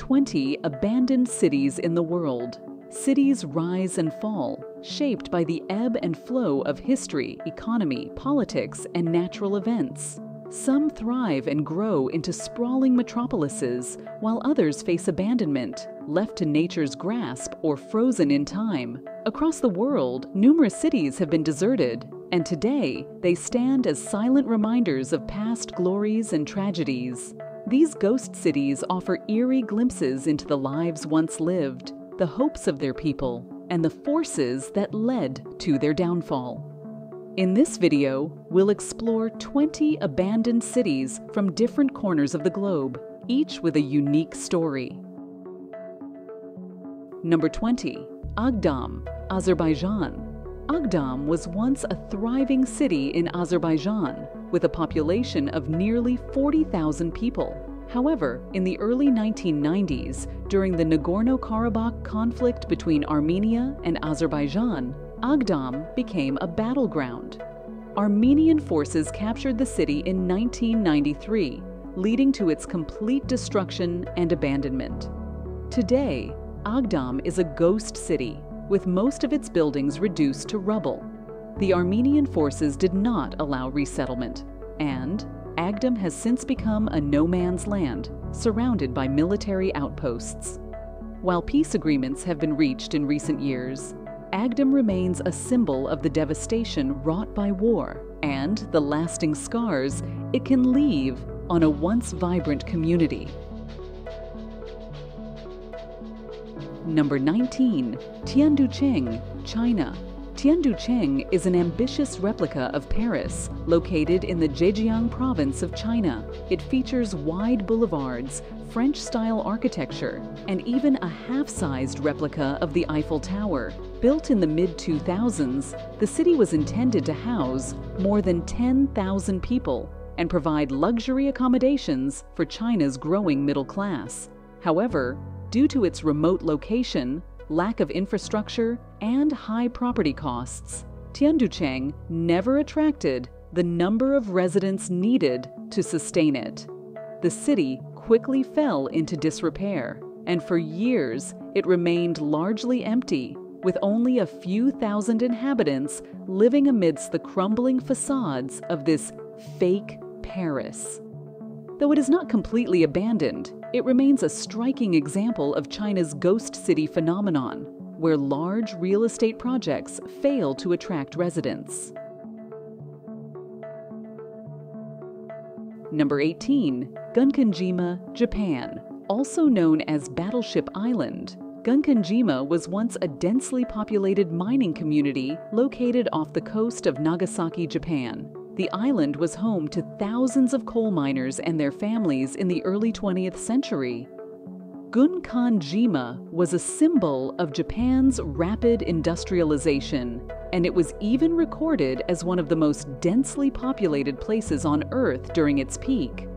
20 abandoned cities in the world. Cities rise and fall, shaped by the ebb and flow of history, economy, politics, and natural events. Some thrive and grow into sprawling metropolises, while others face abandonment, left to nature's grasp or frozen in time. Across the world, numerous cities have been deserted, and today they stand as silent reminders of past glories and tragedies. These ghost cities offer eerie glimpses into the lives once lived, the hopes of their people, and the forces that led to their downfall. In this video, we'll explore 20 abandoned cities from different corners of the globe, each with a unique story. Number 20. Agdam, Azerbaijan. Agdam was once a thriving city in Azerbaijan, with a population of nearly 40,000 people. However, in the early 1990s, during the Nagorno-Karabakh conflict between Armenia and Azerbaijan, Agdam became a battleground. Armenian forces captured the city in 1993, leading to its complete destruction and abandonment. Today, Agdam is a ghost city, with most of its buildings reduced to rubble. The Armenian forces did not allow resettlement, and Agdam has since become a no-man's land, surrounded by military outposts. While peace agreements have been reached in recent years, Agdam remains a symbol of the devastation wrought by war and the lasting scars it can leave on a once vibrant community. Number 19. Tianducheng, China. Tianducheng is an ambitious replica of Paris, located in the Zhejiang province of China. It features wide boulevards, French-style architecture, and even a half-sized replica of the Eiffel Tower. Built in the mid-2000s, the city was intended to house more than 10,000 people and provide luxury accommodations for China's growing middle class. However, due to its remote location, lack of infrastructure, and high property costs, Tianducheng never attracted the number of residents needed to sustain it. The city quickly fell into disrepair, and for years it remained largely empty, with only a few thousand inhabitants living amidst the crumbling facades of this fake Paris. Though it is not completely abandoned, it remains a striking example of China's ghost city phenomenon, where large real estate projects fail to attract residents. Number 18. Gunkanjima, Japan. Also known as Battleship Island, Gunkanjima was once a densely populated mining community located off the coast of Nagasaki, Japan. The island was home to thousands of coal miners and their families in the early 20th century. Gunkanjima was a symbol of Japan's rapid industrialization, and it was even recorded as one of the most densely populated places on Earth during its peak.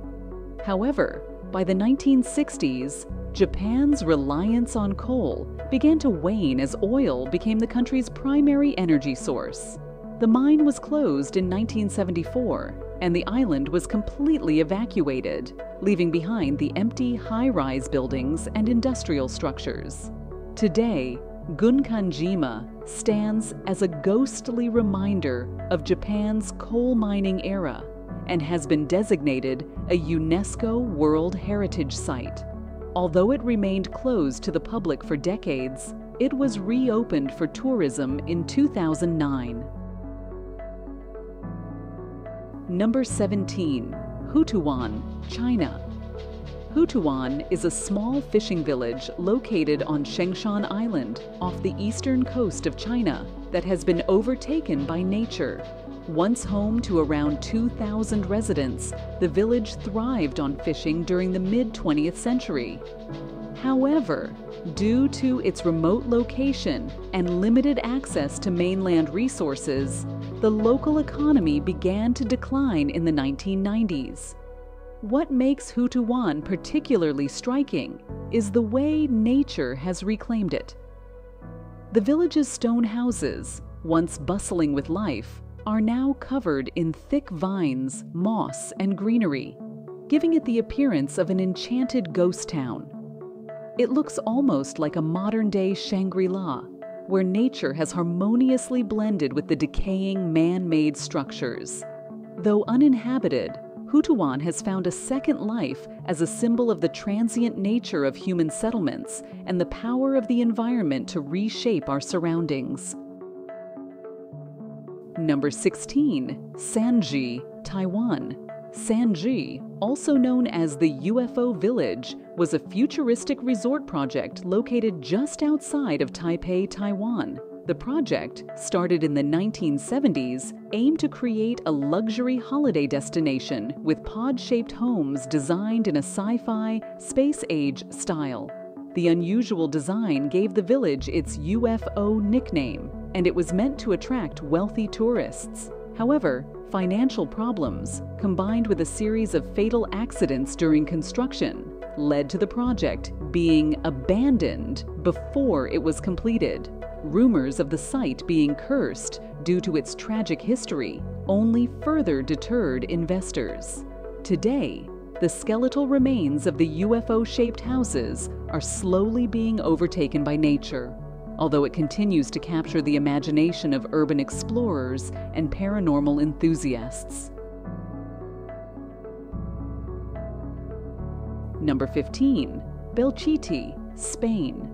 However, by the 1960s, Japan's reliance on coal began to wane as oil became the country's primary energy source. The mine was closed in 1974, and the island was completely evacuated, leaving behind the empty high-rise buildings and industrial structures. Today, Gunkanjima stands as a ghostly reminder of Japan's coal mining era and has been designated a UNESCO World Heritage Site. Although it remained closed to the public for decades, it was reopened for tourism in 2009. Number 17. Hutuan, China. Hutuan is a small fishing village located on Shengshan Island off the eastern coast of China that has been overtaken by nature. Once home to around 2,000 residents, the village thrived on fishing during the mid-20th century. However, due to its remote location and limited access to mainland resources, the local economy began to decline in the 1990s. What makes Hutuan particularly striking is the way nature has reclaimed it. The village's stone houses, once bustling with life, are now covered in thick vines, moss, and greenery, giving it the appearance of an enchanted ghost town. It looks almost like a modern-day Shangri-La, where nature has harmoniously blended with the decaying man-made structures. Though uninhabited, Butuan has found a second life as a symbol of the transient nature of human settlements and the power of the environment to reshape our surroundings. Number 16. Sanji, Taiwan. Sanji, also known as the UFO Village, was a futuristic resort project located just outside of Taipei, Taiwan. The project, started in the 1970s, aimed to create a luxury holiday destination with pod-shaped homes designed in a sci-fi, space-age style. The unusual design gave the village its UFO nickname, and it was meant to attract wealthy tourists. However, financial problems, combined with a series of fatal accidents during construction, led to the project being abandoned before it was completed. Rumors of the site being cursed due to its tragic history only further deterred investors. Today, the skeletal remains of the UFO-shaped houses are slowly being overtaken by nature, although it continues to capture the imagination of urban explorers and paranormal enthusiasts. Number 15. Belchite, Spain.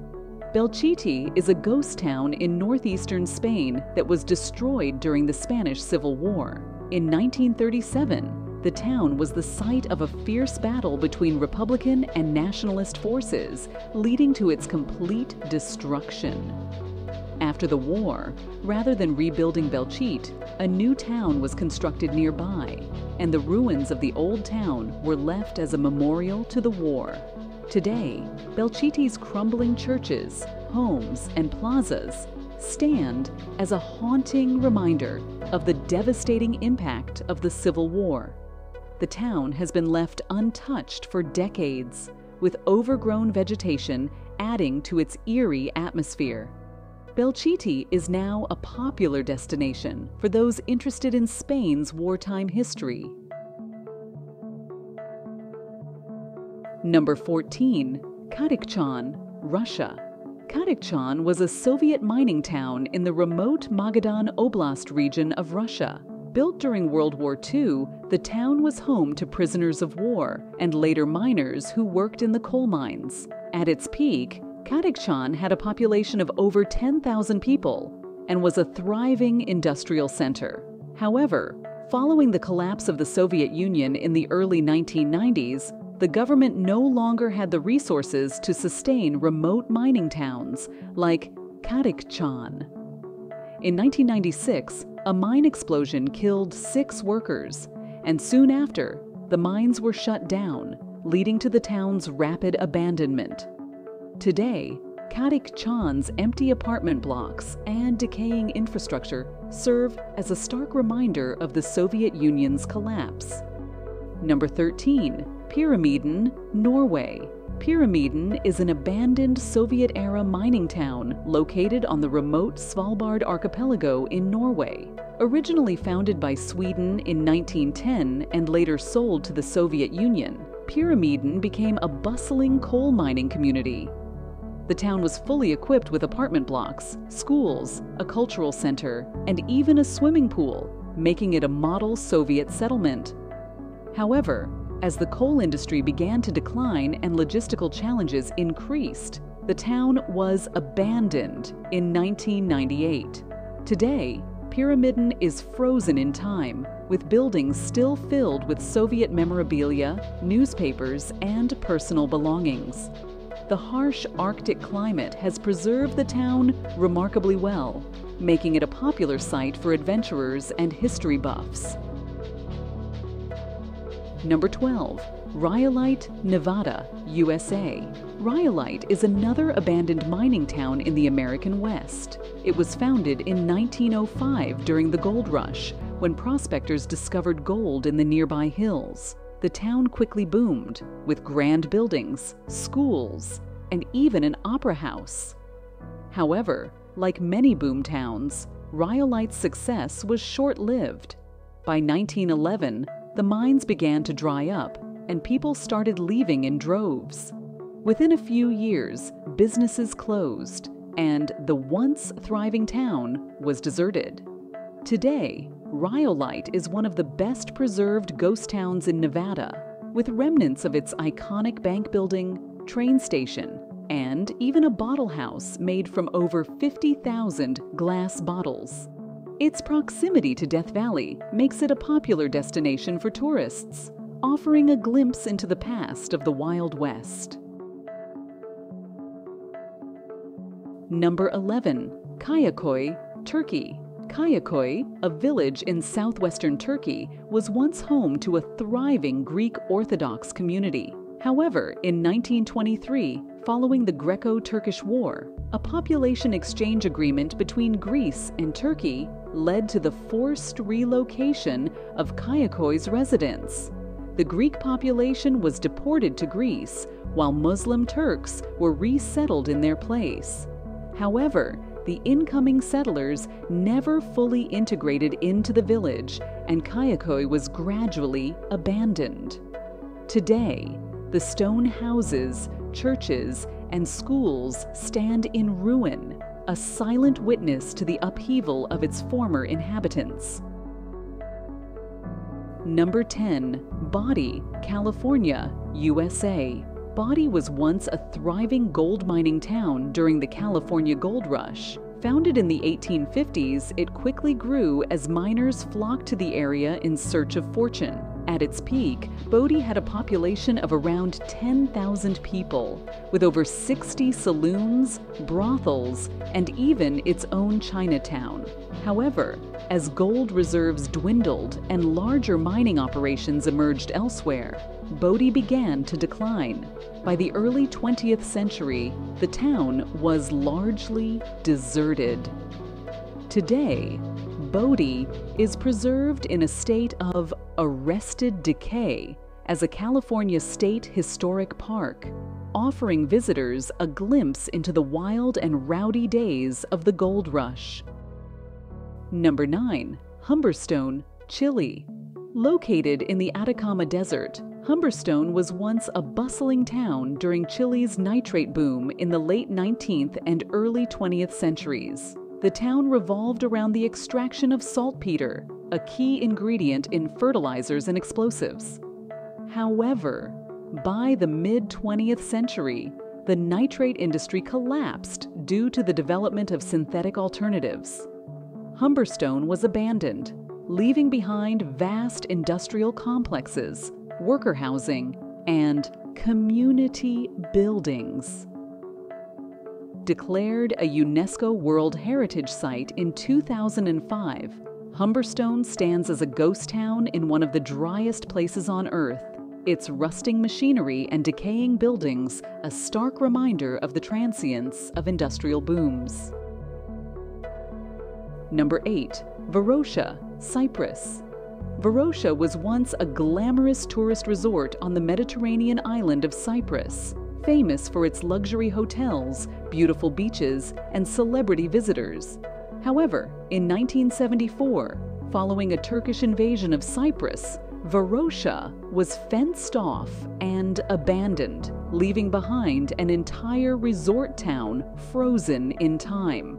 Belchite is a ghost town in northeastern Spain that was destroyed during the Spanish Civil War. In 1937, the town was the site of a fierce battle between Republican and nationalist forces, leading to its complete destruction. After the war, rather than rebuilding Belchite, a new town was constructed nearby, and the ruins of the old town were left as a memorial to the war. Today, Belchite's crumbling churches, homes, and plazas stand as a haunting reminder of the devastating impact of the Civil War. The town has been left untouched for decades, with overgrown vegetation adding to its eerie atmosphere. Belchite is now a popular destination for those interested in Spain's wartime history. Number 14. Kadikhchan, Russia. Kadikhchan was a Soviet mining town in the remote Magadan Oblast region of Russia. Built during World War II, the town was home to prisoners of war and later miners who worked in the coal mines. At its peak, Kadikhchan had a population of over 10,000 people and was a thriving industrial center. However, following the collapse of the Soviet Union in the early 1990s, the government no longer had the resources to sustain remote mining towns like Kadikhchan. In 1996, a mine explosion killed 6 workers, and soon after, the mines were shut down, leading to the town's rapid abandonment. Today, Kadikhchan's empty apartment blocks and decaying infrastructure serve as a stark reminder of the Soviet Union's collapse. Number 13. Pyramiden, Norway. Pyramiden is an abandoned Soviet-era mining town located on the remote Svalbard archipelago in Norway. Originally founded by Sweden in 1910 and later sold to the Soviet Union, Pyramiden became a bustling coal mining community. The town was fully equipped with apartment blocks, schools, a cultural center, and even a swimming pool, making it a model Soviet settlement. However, as the coal industry began to decline and logistical challenges increased, the town was abandoned in 1998. Today, Pyramiden is frozen in time, with buildings still filled with Soviet memorabilia, newspapers, and personal belongings. The harsh Arctic climate has preserved the town remarkably well, making it a popular site for adventurers and history buffs. Number 12. Rhyolite, Nevada, USA. Rhyolite is another abandoned mining town in the American West. It was founded in 1905 during the gold rush, when prospectors discovered gold in the nearby hills. The town quickly boomed, with grand buildings, schools, and even an opera house. However, like many boom towns, Rhyolite's success was short-lived. By 1911, the mines began to dry up, and people started leaving in droves. Within a few years, businesses closed, and the once thriving town was deserted. Today, Rhyolite is one of the best preserved ghost towns in Nevada, with remnants of its iconic bank building, train station, and even a bottle house made from over 50,000 glass bottles. Its proximity to Death Valley makes it a popular destination for tourists, offering a glimpse into the past of the Wild West. Number 11. Kayaköy, Turkey. Kayaköy, a village in southwestern Turkey, was once home to a thriving Greek Orthodox community. However, in 1923, following the Greco-Turkish War, a population exchange agreement between Greece and Turkey led to the forced relocation of Kayaköy's residents. The Greek population was deported to Greece, while Muslim Turks were resettled in their place. However, the incoming settlers never fully integrated into the village, and Kayaköy was gradually abandoned. Today, the stone houses, churches, and schools stand in ruin, a silent witness to the upheaval of its former inhabitants. Number 10. Body, California, USA. Body was once a thriving gold mining town during the California Gold Rush. Founded in the 1850s, it quickly grew as miners flocked to the area in search of fortune. At its peak, Bodie had a population of around 10,000 people, with over 60 saloons, brothels, and even its own Chinatown. However, as gold reserves dwindled and larger mining operations emerged elsewhere, Bodie began to decline. By the early 20th century, the town was largely deserted. Today, Bodie is preserved in a state of arrested decay as a California State Historic Park, offering visitors a glimpse into the wild and rowdy days of the gold rush. Number 9. Humberstone, Chile. Located in the Atacama Desert, Humberstone was once a bustling town during Chile's nitrate boom in the late 19th and early 20th centuries. The town revolved around the extraction of saltpeter, a key ingredient in fertilizers and explosives. However, by the mid-20th century, the nitrate industry collapsed due to the development of synthetic alternatives. Humberstone was abandoned, leaving behind vast industrial complexes, worker housing, and community buildings. Declared a UNESCO World Heritage Site in 2005, Humberstone stands as a ghost town in one of the driest places on Earth, its rusting machinery and decaying buildings a stark reminder of the transience of industrial booms. Number 8. Varosha, Cyprus. Varosha was once a glamorous tourist resort on the Mediterranean island of Cyprus, famous for its luxury hotels, beautiful beaches, and celebrity visitors. However, in 1974, following a Turkish invasion of Cyprus, Varosha was fenced off and abandoned, leaving behind an entire resort town frozen in time.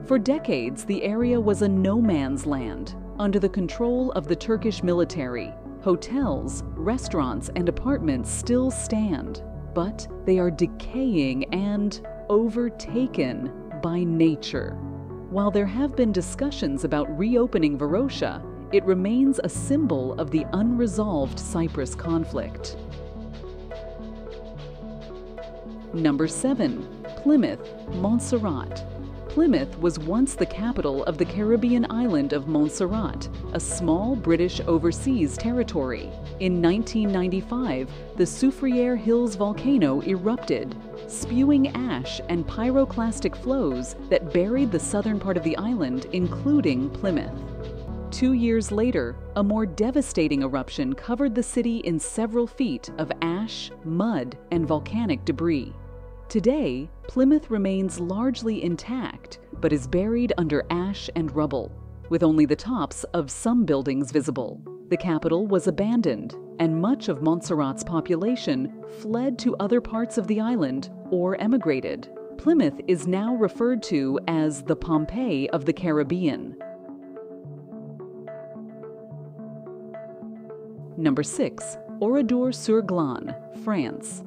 For decades, the area was a no-man's land, under the control of the Turkish military. Hotels, restaurants, and apartments still stand, but they are decaying and overtaken by nature. While there have been discussions about reopening Varosha, it remains a symbol of the unresolved Cyprus conflict. Number 7. Plymouth, Montserrat. Plymouth was once the capital of the Caribbean island of Montserrat, a small British overseas territory. In 1995, the Soufriere Hills volcano erupted, spewing ash and pyroclastic flows that buried the southern part of the island, including Plymouth. 2 years later, a more devastating eruption covered the city in several feet of ash, mud, and volcanic debris. Today, Plymouth remains largely intact, but is buried under ash and rubble, with only the tops of some buildings visible. The capital was abandoned, and much of Montserrat's population fled to other parts of the island or emigrated. Plymouth is now referred to as the Pompeii of the Caribbean. Number 6. Oradour-sur-Glane, France.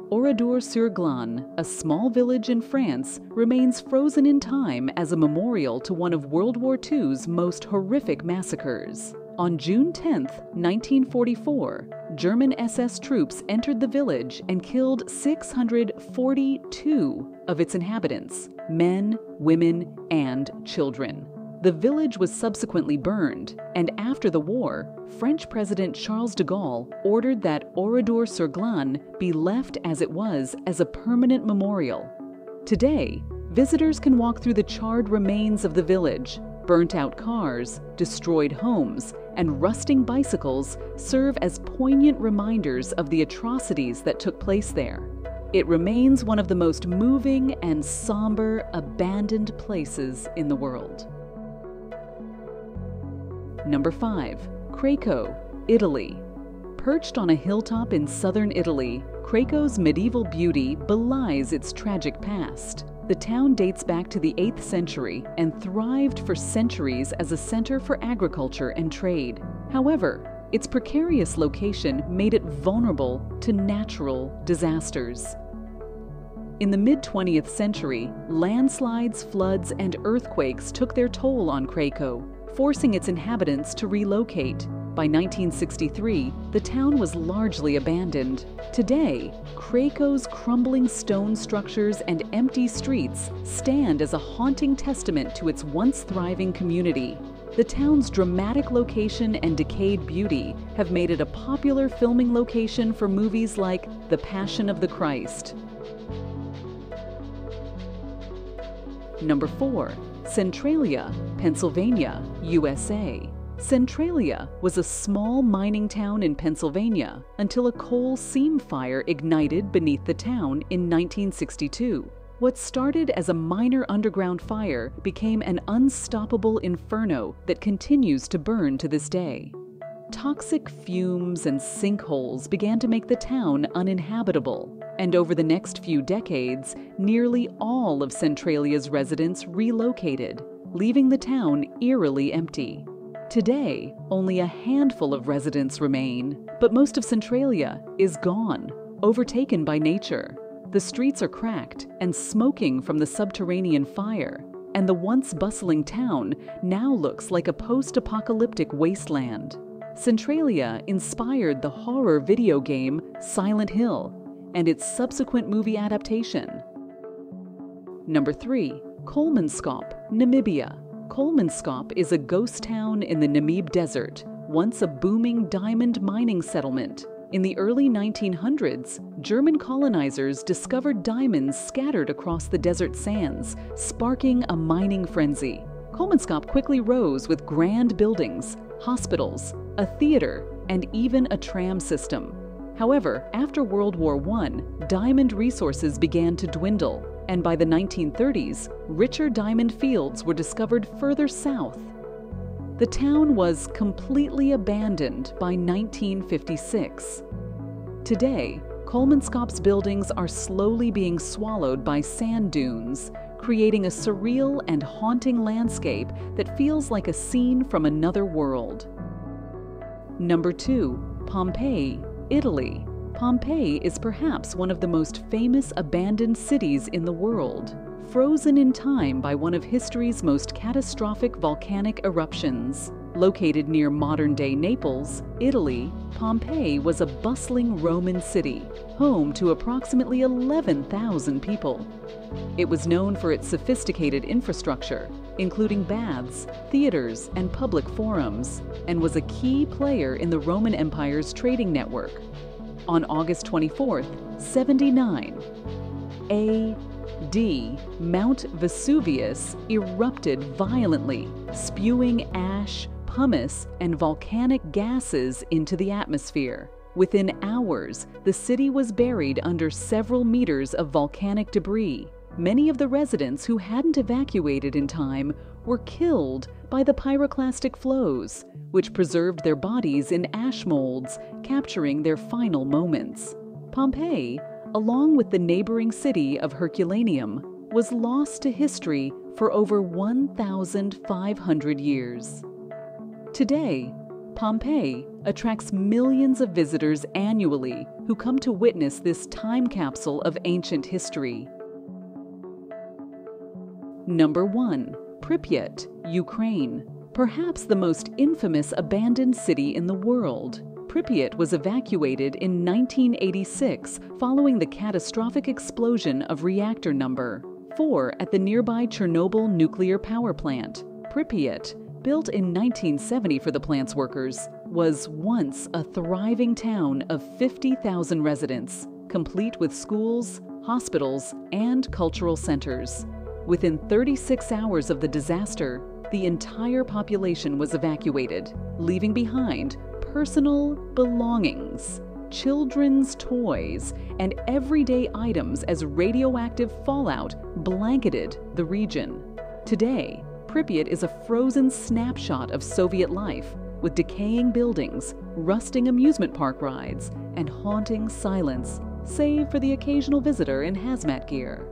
Oradour-sur-Glane, a small village in France, remains frozen in time as a memorial to one of World War II's most horrific massacres. On June 10, 1944, German SS troops entered the village and killed 642 of its inhabitants, men, women, and children. The village was subsequently burned, and after the war, French President Charles de Gaulle ordered that Oradour-sur-Glane be left as it was as a permanent memorial. Today, visitors can walk through the charred remains of the village. Burnt-out cars, destroyed homes, and rusting bicycles serve as poignant reminders of the atrocities that took place there. It remains one of the most moving and somber, abandoned places in the world. Number 5. Cracoe, Italy. Perched on a hilltop in southern Italy, Cracoe's medieval beauty belies its tragic past. The town dates back to the 8th century and thrived for centuries as a center for agriculture and trade. However, its precarious location made it vulnerable to natural disasters. In the mid-20th century, landslides, floods, and earthquakes took their toll on Cracoe, forcing its inhabitants to relocate. By 1963, the town was largely abandoned. Today, Cracoe's crumbling stone structures and empty streets stand as a haunting testament to its once thriving community. The town's dramatic location and decayed beauty have made it a popular filming location for movies like The Passion of the Christ. Number 4. Centralia, Pennsylvania, USA. Centralia was a small mining town in Pennsylvania until a coal seam fire ignited beneath the town in 1962. What started as a minor underground fire became an unstoppable inferno that continues to burn to this day. Toxic fumes and sinkholes began to make the town uninhabitable, and over the next few decades, nearly all of Centralia's residents relocated, leaving the town eerily empty. Today, only a handful of residents remain, but most of Centralia is gone, overtaken by nature. The streets are cracked and smoking from the subterranean fire, and the once bustling town now looks like a post-apocalyptic wasteland. Centralia inspired the horror video game Silent Hill and its subsequent movie adaptation. Number 3. Kolmanskop, Namibia. Kolmanskop is a ghost town in the Namib Desert, once a booming diamond mining settlement. In the early 1900s, German colonizers discovered diamonds scattered across the desert sands, sparking a mining frenzy. Kolmanskop quickly rose with grand buildings, hospitals, a theater, and even a tram system. However, after World War I, diamond resources began to dwindle, and by the 1930s, richer diamond fields were discovered further south. The town was completely abandoned by 1956. Today, Kolmanskop's buildings are slowly being swallowed by sand dunes, creating a surreal and haunting landscape that feels like a scene from another world. Number 2. Pompeii, Italy. Pompeii is perhaps one of the most famous abandoned cities in the world. Frozen in time by one of history's most catastrophic volcanic eruptions. Located near modern-day Naples, Italy, Pompeii was a bustling Roman city, home to approximately 11,000 people. It was known for its sophisticated infrastructure, including baths, theaters, and public forums, and was a key player in the Roman Empire's trading network. On August 24, 79 A.D., Mount Vesuvius erupted violently, spewing ash, pumice, and volcanic gases into the atmosphere. Within hours, the city was buried under several meters of volcanic debris. Many of the residents who hadn't evacuated in time were killed by the pyroclastic flows, which preserved their bodies in ash molds, capturing their final moments. Pompeii, along with the neighboring city of Herculaneum, was lost to history for over 1,500 years. Today, Pompeii attracts millions of visitors annually who come to witness this time capsule of ancient history. Number 1. Pripyat, Ukraine. Perhaps the most infamous abandoned city in the world. Pripyat was evacuated in 1986 following the catastrophic explosion of reactor number 4 at the nearby Chernobyl nuclear power plant. Pripyat, built in 1970 for the plant's workers, was once a thriving town of 50,000 residents, complete with schools, hospitals, and cultural centers. Within 36 hours of the disaster, the entire population was evacuated, leaving behind personal belongings, children's toys, and everyday items as radioactive fallout blanketed the region. Today, Pripyat is a frozen snapshot of Soviet life, with decaying buildings, rusting amusement park rides, and haunting silence, save for the occasional visitor in hazmat gear.